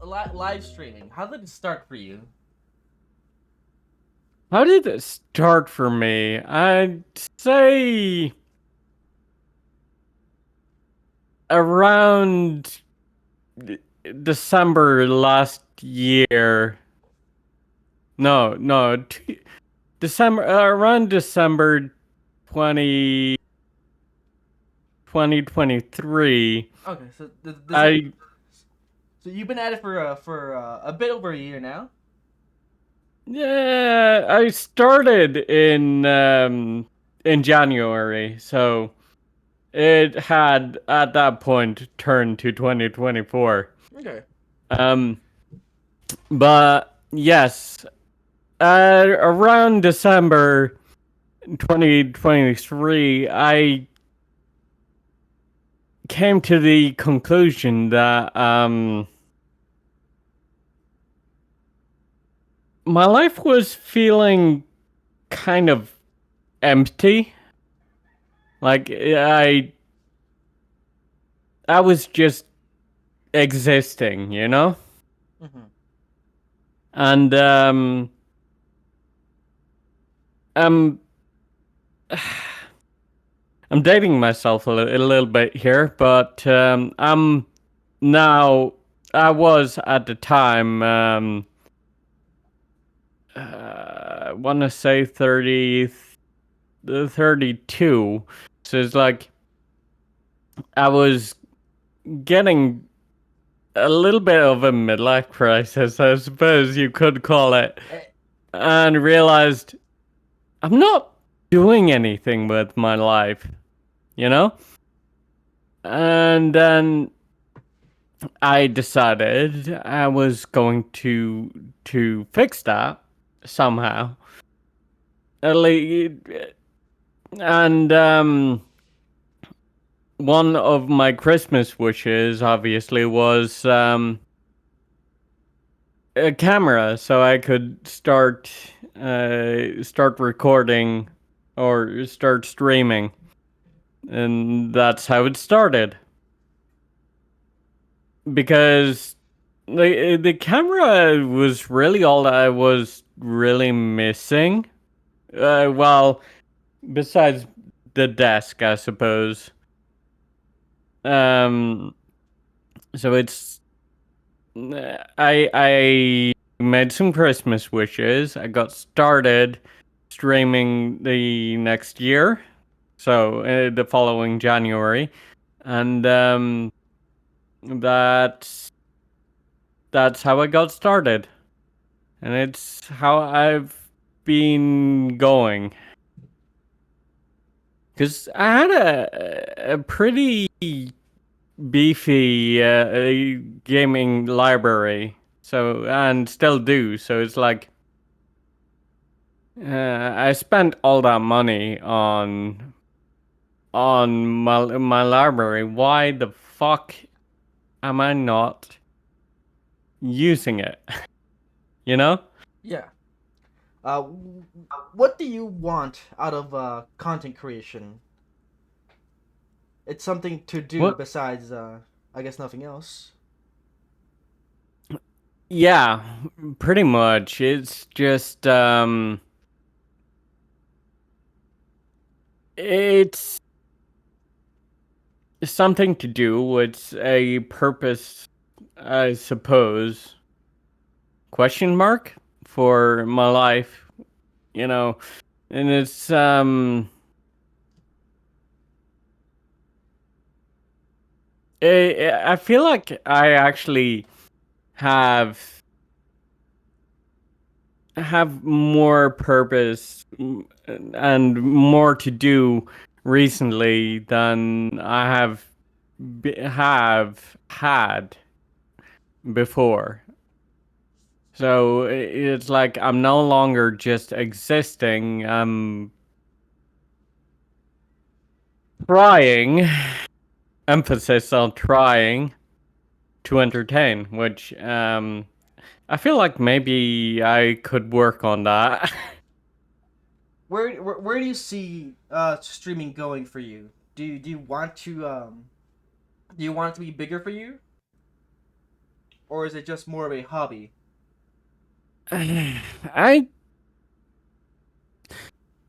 live streaming. How did it start for you? How did it start for me? I'd say around December last year. No, December, around December 20, 2023. Okay, so does it? I, So you've been at it for a bit over a year now. yeah, I started in January, so it had at that point turned to 2024. Okay. Um, but yes, around December 2023, I came to the conclusion that my life was feeling kind of empty. Like I was just existing, you know? Mm-hmm. And I'm I'm dating myself a little bit here, but I'm now I was at the time I want to say 32. So it's like I was getting a little bit of a midlife crisis, I suppose you could call it, Eh, and realized I'm not doing anything with my life, you know? And then I decided I was going to fix that somehow. At least, and one of my Christmas wishes, obviously, was a camera, so I could start recording or start streaming, and that's how it started. Because the camera was really all that I was really missing. Well, besides the desk, I suppose. Um, so it's I made some Christmas wishes. I got started streaming the next year, so the following January, and that's that's how I got started, and it's how I've been going. Cause I had a pretty beefy gaming library, so and still do. So it's like I spent all that money on my library. Why the fuck am I not using it? You know? yeah. What do you want out of content creation? It's something to do What? besides, I guess, nothing else. Yeah, pretty much. It's just it's something to do. It's a purpose, I suppose. Question mark for my life, you know. And it's I feel like I actually have more purpose and more to do recently than I have had before. So it's like I'm no longer just existing. I'm trying, emphasis on trying to entertain, which I feel like maybe I could work on that. Where do you see streaming going for you? Do you want to do you want it to be bigger for you? or is it just more of a hobby? I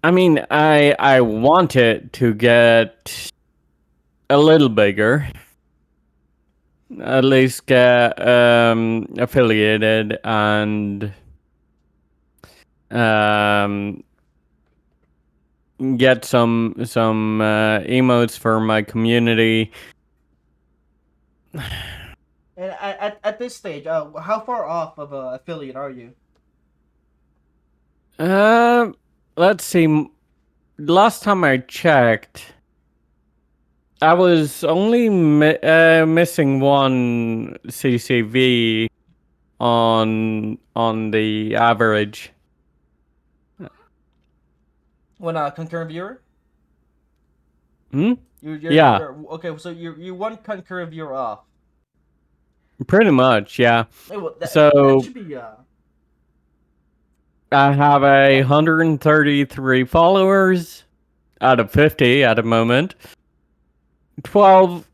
I mean, I want it to get a little bigger, at least get affiliated and um get some emotes for my community. And at this stage, how far off of a affiliate are you? Uh, let's see. Last time I checked, I was only missing one CCV on the average. When concurrent viewer? Hmm? Yeah, You're okay. So you one concurrent viewer off. pretty much, yeah. Hey, well, that So should be I have a yeah. 133 followers out of 50 at the moment. 12,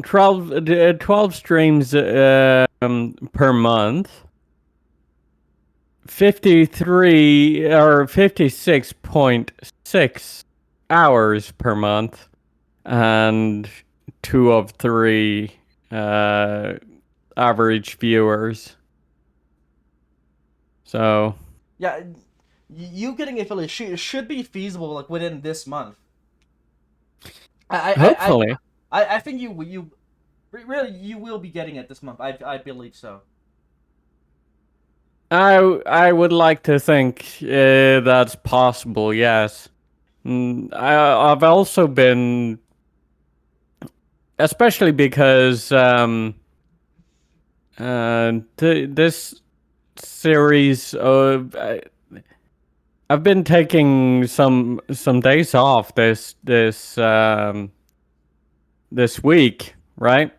12 streams per month. 53 or 56.6 hours per month, and 2 of 3 uh, average viewers. So Yeah, you getting affiliate should be feasible like within this month. I I I hopefully, I think you really you will be getting it this month. I believe so. I would like to think that's possible. Yes, I've also been, especially because this series of I've been taking some days off this week, right?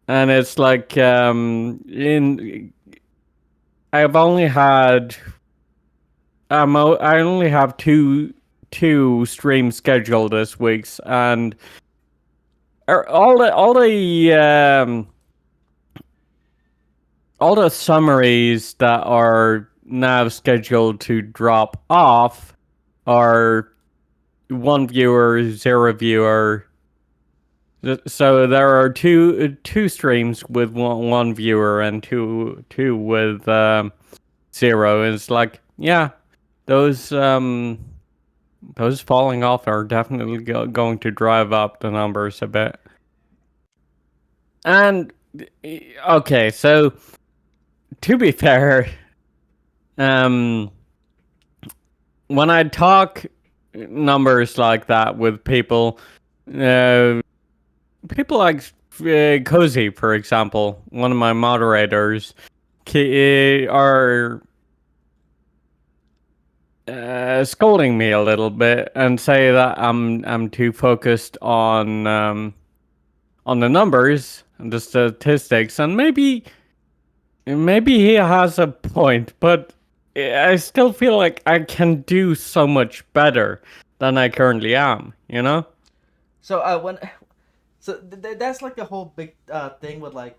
And it's like in I've only had I only have two streams scheduled this week's, and all the summaries that are now scheduled to drop off are 1 viewer, 0 viewer. So there are two streams with one viewer and two with 0. It's like, yeah, those those falling off are definitely going to drive up the numbers a bit. And okay, so to be fair, um, when I talk numbers like that with people, uh, people like Cozy, for example, one of my moderators, are scolding me a little bit and say that I'm too focused on the numbers and the statistics, and maybe he has a point, but I still feel like I can do so much better than I currently am, you know? So when so that's like the whole big thing with like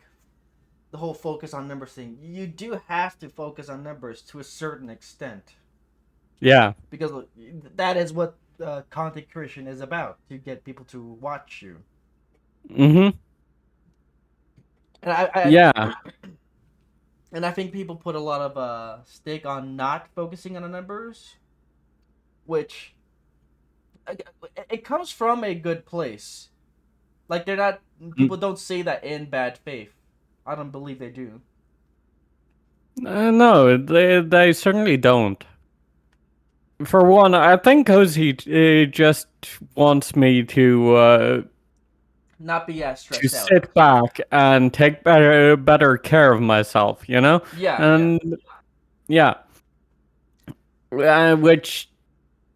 the whole focus on numbers thing. You do have to focus on numbers to a certain extent Yeah. because look, that is what content creation is about to get people to watch you. Mm-hmm. And I Yeah. and I think people put a lot of stake on not focusing on the numbers, which it comes from a good place. Like they're not people don't say that in bad faith. I don't believe they do. No, they certainly don't. For one, I think Cozy just wants me Not be as to stressed out. sit back and take better care of myself, you know? Yeah, yeah. And yeah, which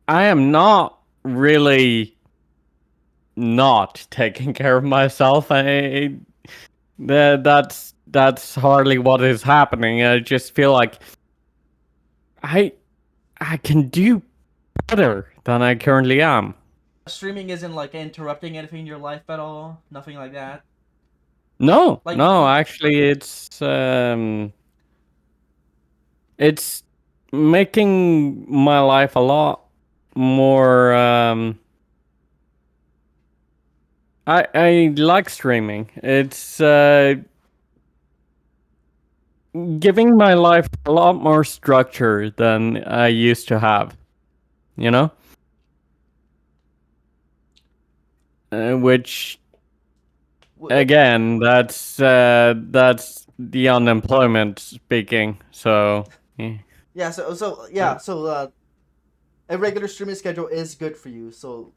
I am not really not taking care of myself. That's hardly what is happening. I just feel like I I can do better than I currently am. Streaming isn't like interrupting anything in your life at all. Nothing like that. No, Like no, actually, it's making my life a lot more. I like streaming. It's giving my life a lot more structure than I used to have. You know, which w- again, that's the unemployment speaking. So yeah, yeah, a regular streaming schedule is good for you. So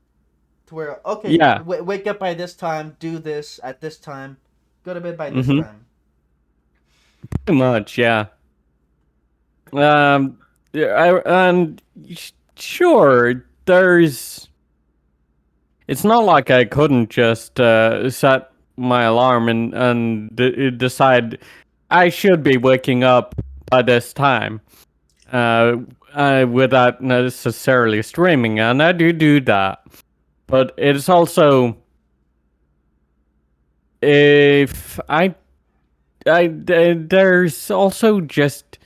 to where okay, yeah, wake up by this time, do this at this time, go to bed by this mm-hmm, time. pretty much, yeah. Yeah, and sure, there's. It's not like I couldn't just set my alarm and decide I should be waking up by this time, uh, without necessarily streaming, and I do that. But it's also if there's also just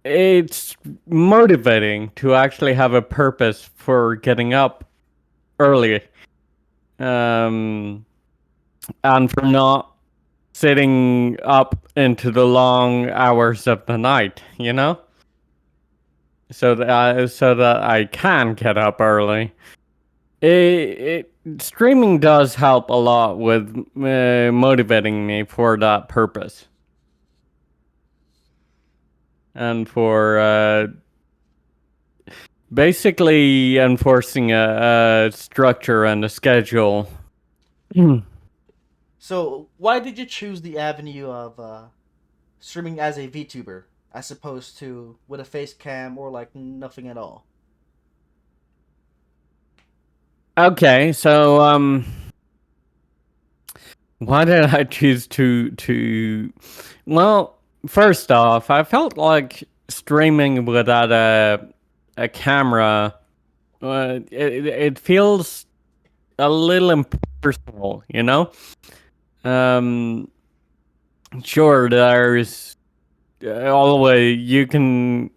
it's motivating to actually have a purpose for getting up early, um, and for not sitting up into the long hours of the night. So that I can get up early. Streaming does help a lot with motivating me for that purpose and for basically enforcing a structure and a schedule. So why did you choose the avenue of streaming as a VTuber as opposed to with a face cam or like nothing at all? Okay, so why did I choose to? Well, first off, I felt like streaming without a camera. It feels a little impersonal, you know. Um, sure, there's always you can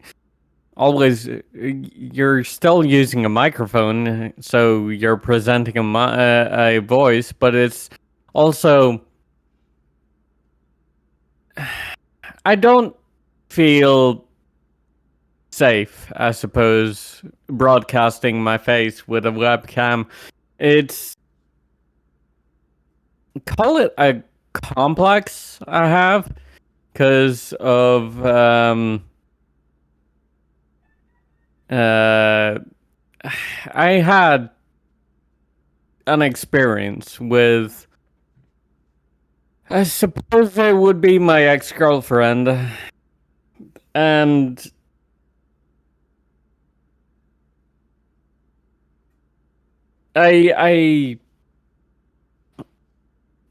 always you're still using a microphone, so you're presenting a voice, but it's also I don't feel safe, I suppose, broadcasting my face with a webcam. It's call it a complex I have because of uh I had an experience with I suppose it would be my ex-girlfriend, and I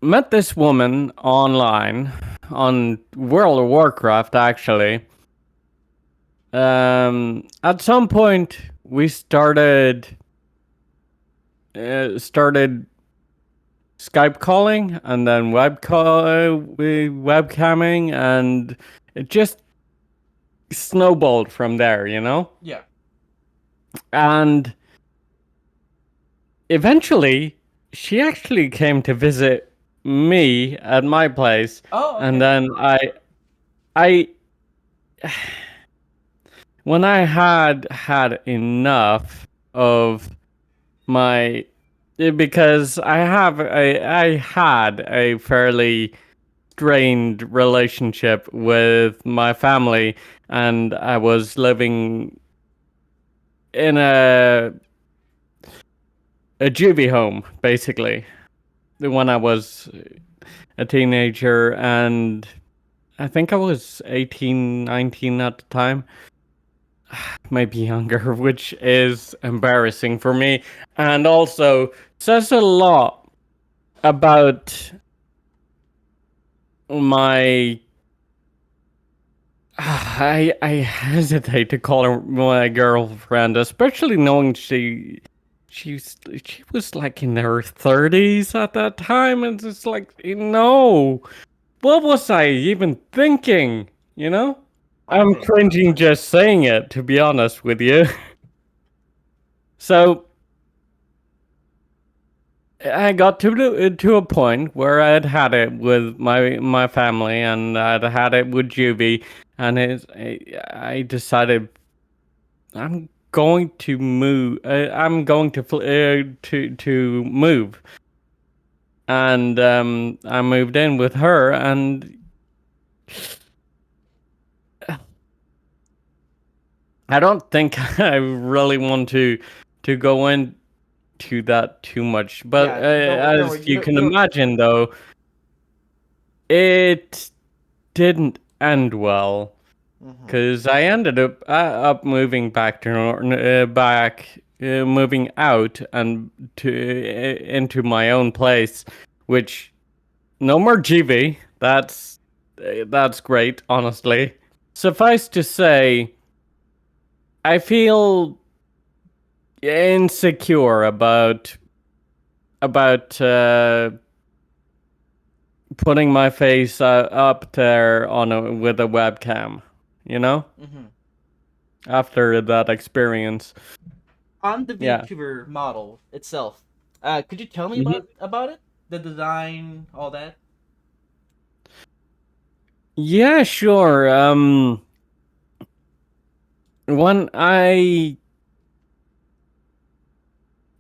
met this woman online on World of Warcraft actually. At some point we started Skype calling and then webcamming, and it just snowballed from there, you know? Yeah. And eventually she actually came to visit me at my place, Oh, and okay. then I when I had enough of my because I had a fairly strained relationship with my family, and I was living in a juvie home basically when I was a teenager, and I think I was 18, 19 at the time, maybe younger, which is embarrassing for me and also says a lot about my I hesitate to call her my girlfriend, especially knowing she was like in her 30s at that time, and it's like, no, what was I even thinking? You know, I'm Okay. cringing just saying it, to be honest with you. So I got to a point where I'd had it with my family, and I'd had it with Juvie, and I decided I'm going to move. I'm going to move, and I moved in with her, and I don't think I really want to go into that too much. But Yeah. Don't worry. as you can imagine, though, it didn't end well. Mm-hmm. Because I ended up moving back to moving out and to into my own place, which no more GB. That's great, honestly. Suffice to say, I feel insecure about putting my face up there with a webcam. You know, Mm-hmm. after that experience. On the Yeah. VTuber model itself, could you tell me Mhm. about it, the design, all that? Yeah, sure. When I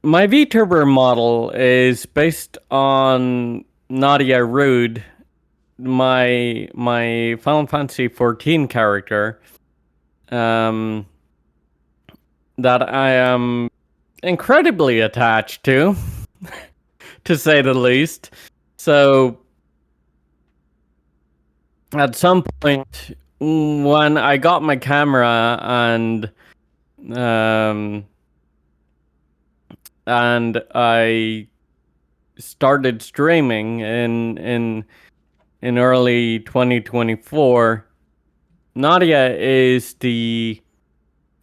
my VTuber model is based on Nadia Rude, my Final Fantasy 14 character, um, that I am incredibly attached to say the least. So at some point, when I got my camera um and I started streaming in early 2024, Nadia is the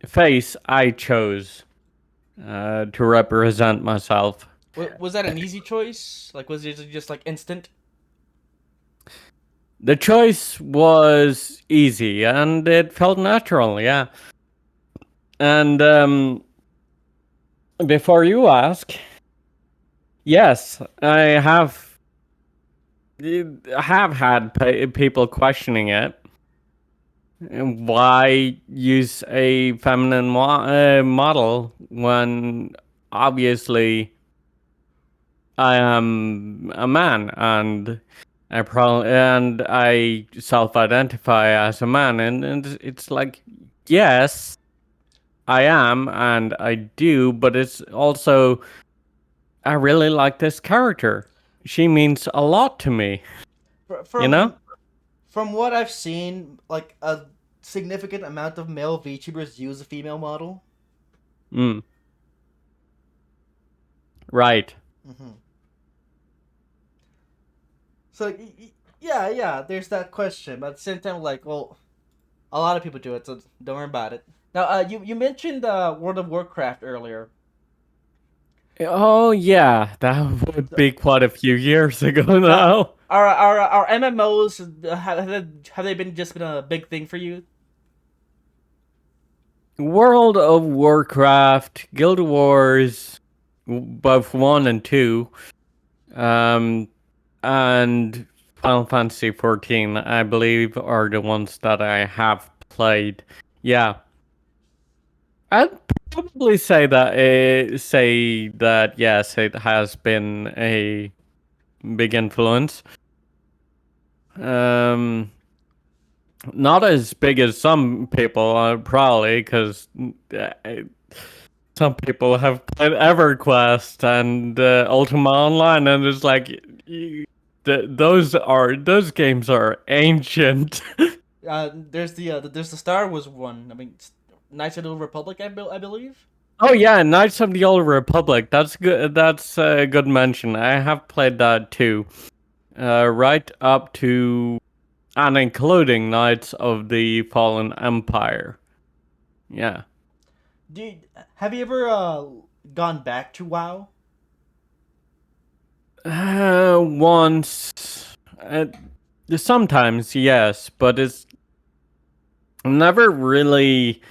face I chose to represent myself. Was that an easy choice? Like, was it just like instant? The choice was easy and it felt natural, yeah. And before you ask, yes, I have had people questioning it. Why use a feminine model when obviously I am a man and I self-identify as a man, and it's like, yes, I am and I do, but it's also I really like this character. She means a lot to me, Fr- you know? From from what I've seen, like a significant amount of male VTubers use a female model. Mm, right. Mm-hmm. So yeah, yeah, there's that question, but at the same time, like, well, a lot of people do it, so don't worry about it. Now, you mentioned World of Warcraft earlier. Oh yeah, that would So, be quite a few years ago now, now. are MMOs have they been just been a big thing for you? World of Warcraft, Guild Wars, both 1 and 2, um, and Final Fantasy 14, I believe, are the ones that I have played. Yeah, I'd probably say that yes, it has been a big influence. Um, Not as big as some people, probably, because some people have played EverQuest and Ultima Online, and it's like those games are ancient. There's the Star Wars one. I mean, Knights of the Old Republic, I believe. Oh yeah, Knights of the Old Republic. That's good. That's a good mention. I have played that too. Right up to and including Knights of the Fallen Empire. Yeah. Have you ever gone back to WoW? Once. Sometimes, yes, but it's never really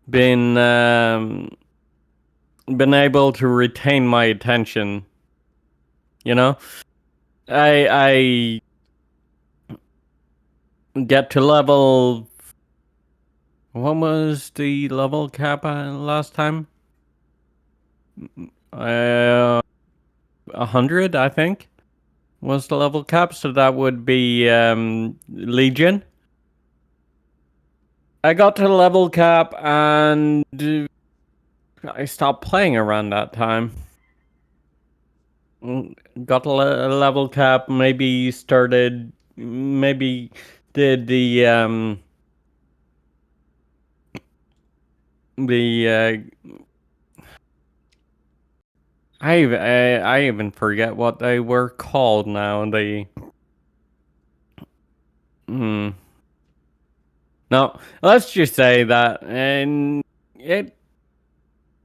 been been able to retain my attention. You know, I get to level. What was the level cap last time? 100, I think, was the level cap. So that would be Legion. I got to level cap and I stopped playing around that time. Got a level cap. Maybe started. Maybe did the I even forget what they were called now. Hmm. No, let's just say that, and it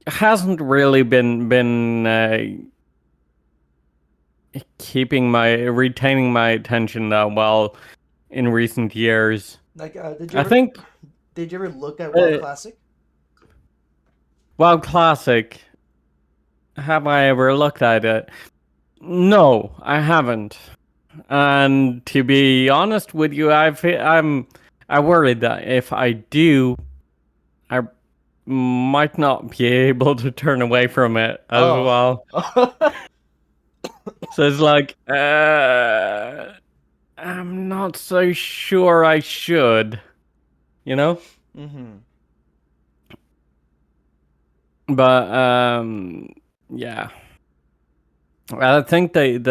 hasn't really been keeping my retaining my attention that well in recent years. Like, I think did you ever look at WoW uh, Classic? WoW Classic. Have I ever looked at it? No, I haven't. And to be honest with you, I worried that if I do, I might not be able to turn away from it as Oh. well. So it's like, I'm not so sure I should, you know? Mm-hmm. But yeah, I think Wrath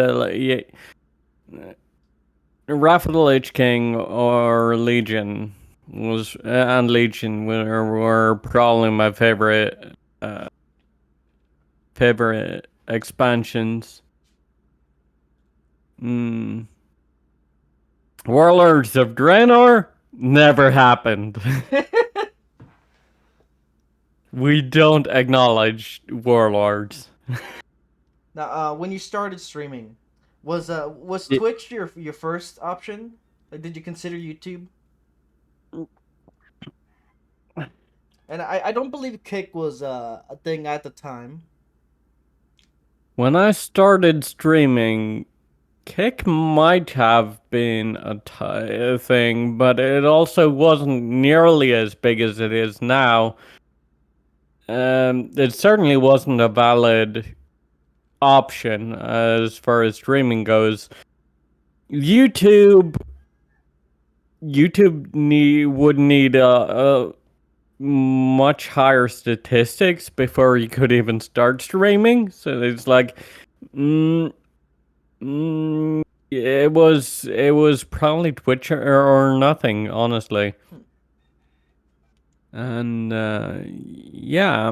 of the Lich King or Legion and Legion were probably my uh favorite expansions. Mm. Warlords of Draenor never happened. We don't acknowledge warlords. Now, when you started streaming, was Y- Twitch your first option? Like, did you consider YouTube? And I don't believe Kick was a thing at the time. When I started streaming, Kick might have been a thing, but it also wasn't nearly as big as it is now. It certainly wasn't a valid option as far as streaming goes. YouTube, would need a much higher statistics before you could even start streaming. So it's like, mm, it was probably Twitch or nothing, honestly. And yeah,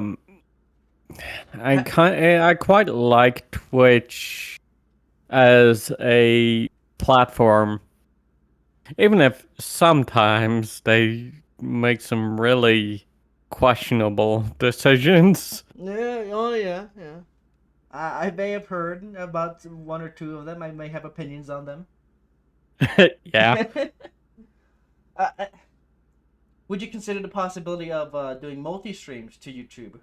Ha- I quite like Twitch as a platform, even if sometimes they make some really questionable decisions. yeah. Oh yeah. Yeah. I may have heard about one or two of them. I may have opinions on them. Yeah. uh, would you consider the possibility of doing multi streams to YouTube?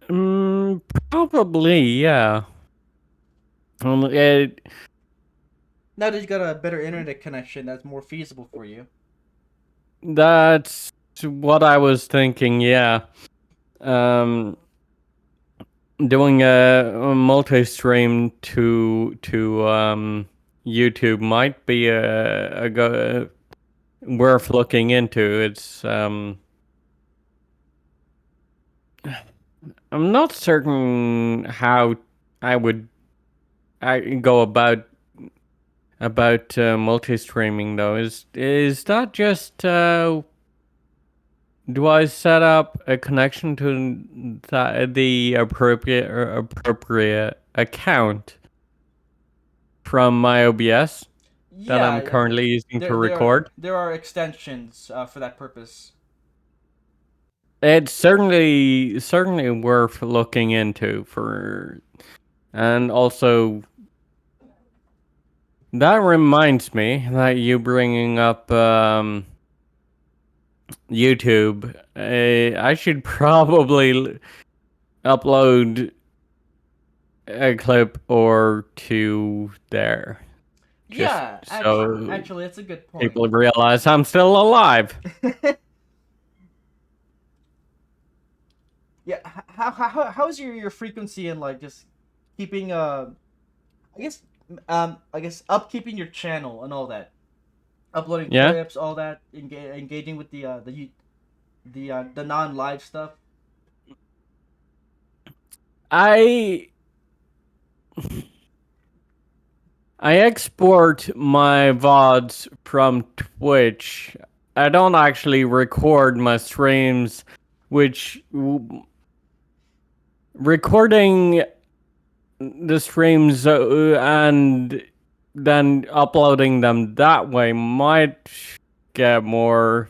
Mm, Probably, yeah. It, Now that you got a better internet connection, that's more feasible for you. that's what I was thinking, yeah. Um, Doing a multi-stream to YouTube might be a go worth looking into. It's I'm not certain how I would I go about multi-streaming though. Is that just do I set up a connection to the appropriate account from my OBS that I'm Yeah, currently using to there record? there are extensions for that purpose. it's certainly worth looking into for, and also that reminds me that you bringing up YouTube. I should probably upload a clip or two there, just Yeah, so actually, that's a good point. people realize I'm still alive. Yeah, how's your frequency and like just keeping I guess I guess upkeeping your channel and all that, uploading Yeah, clips, all that, engaging with the non live stuff. I I export my VODs from Twitch. I don't actually record my streams, which recording the streams and then uploading them that way might get more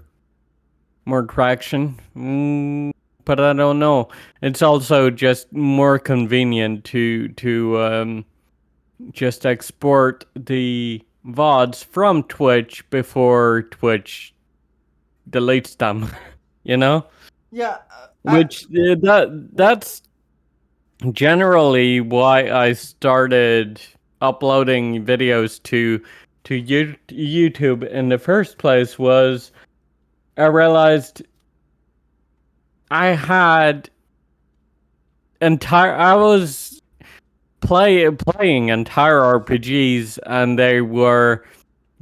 traction. But I don't know. It's also just more convenient to just export the VODs from Twitch before Twitch deletes them. You know, Yeah, which that's generally why I started uploading videos to YouTube in the first place. Was I realized I had I was playing entire RPGs and they were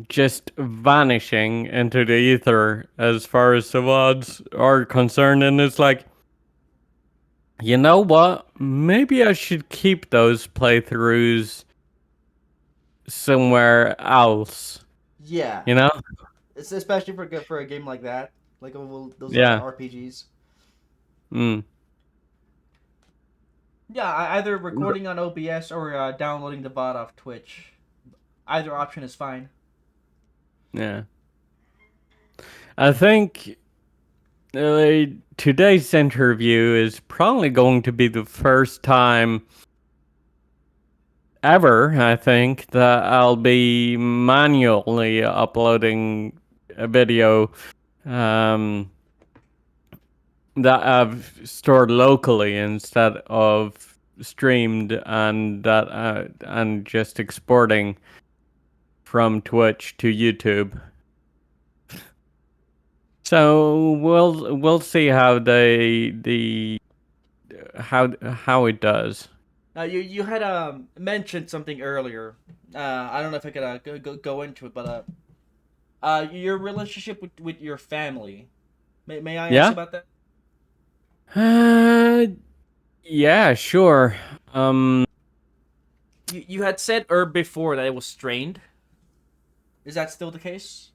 just vanishing into the ether as far as the VODs are concerned, and it's like, you know what? Maybe I should keep those playthroughs somewhere else. yeah, You know? it's especially for a game like that, like those Yeah. RPGs. Mm. Yeah, either recording on OBS or downloading the bot off Twitch. Either option is fine. Yeah. I think today's interview is probably going to be the first time ever, I think, that I'll be manually uploading a video um, that I've stored locally instead of streamed, and just exporting from Twitch to YouTube. So we'll see how the how it does. Now you had mentioned something earlier. I don't know if I could go into it, but your relationship with your family. May I ask Yeah. about that? Uh, yeah, sure. Um, You had said before that it was strained. Is that still the case?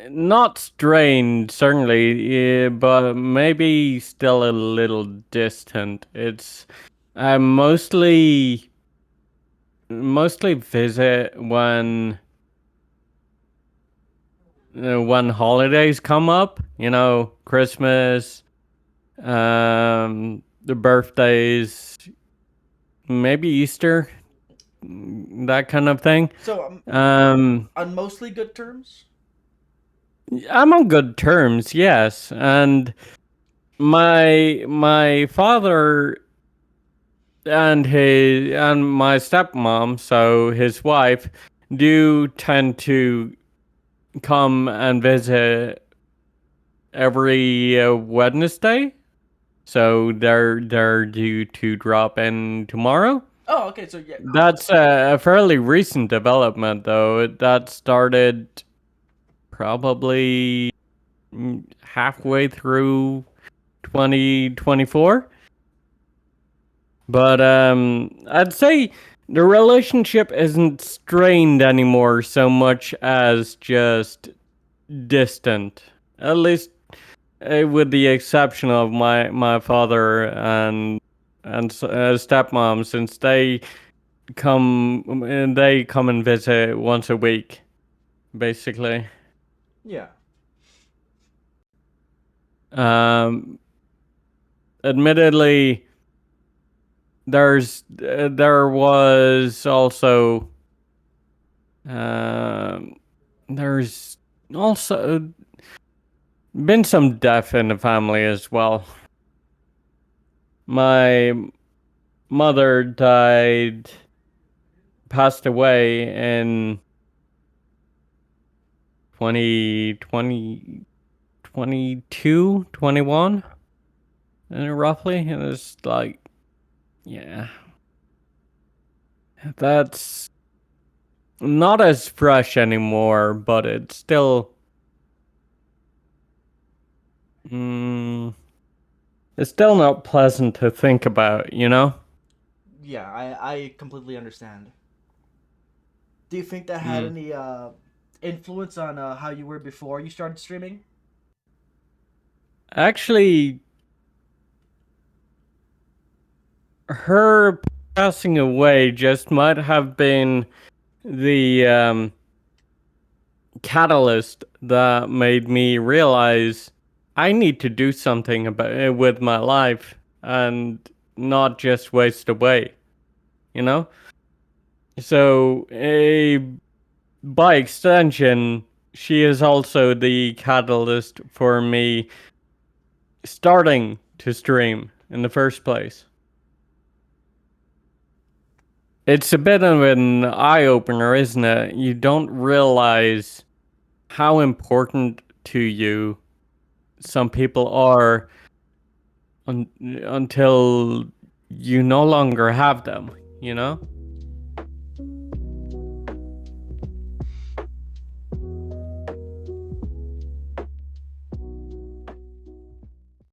Not strained, certainly, but maybe still a little distant. It's I mostly visit when holidays come up. You know, Christmas, the birthdays, maybe Easter, that kind of thing. So Um, on mostly good terms. I'm on good terms, yes, and my father and my stepmom, so his wife, do tend to come and visit every Wednesday. So they're due to drop in tomorrow. Oh, okay. So yeah, That's a fairly recent development, though. That started probably halfway through 2024. But I'd say the relationship isn't strained anymore so much as just distant. At least with the exception of my father and stepmom, since they come and visit once a week, basically. yeah. Um, admittedly, there was also um, there's also been some death in the family as well. My mother passed away in 2020, 22, 21, roughly. And it's like, yeah, that's not as fresh anymore, but it's still, mm, it's still not pleasant to think about, you know? Yeah, I completely understand. Do you think that had Mm. any influence on how you were before you started streaming? Actually, her passing away just might have been the catalyst that made me realize I need to do something about it with my life and not just waste away, you know? So, by extension, she is also the catalyst for me starting to stream in the first place. It's a bit of an eye opener, isn't it? You don't realize how important to you some people are until you no longer have them, you know?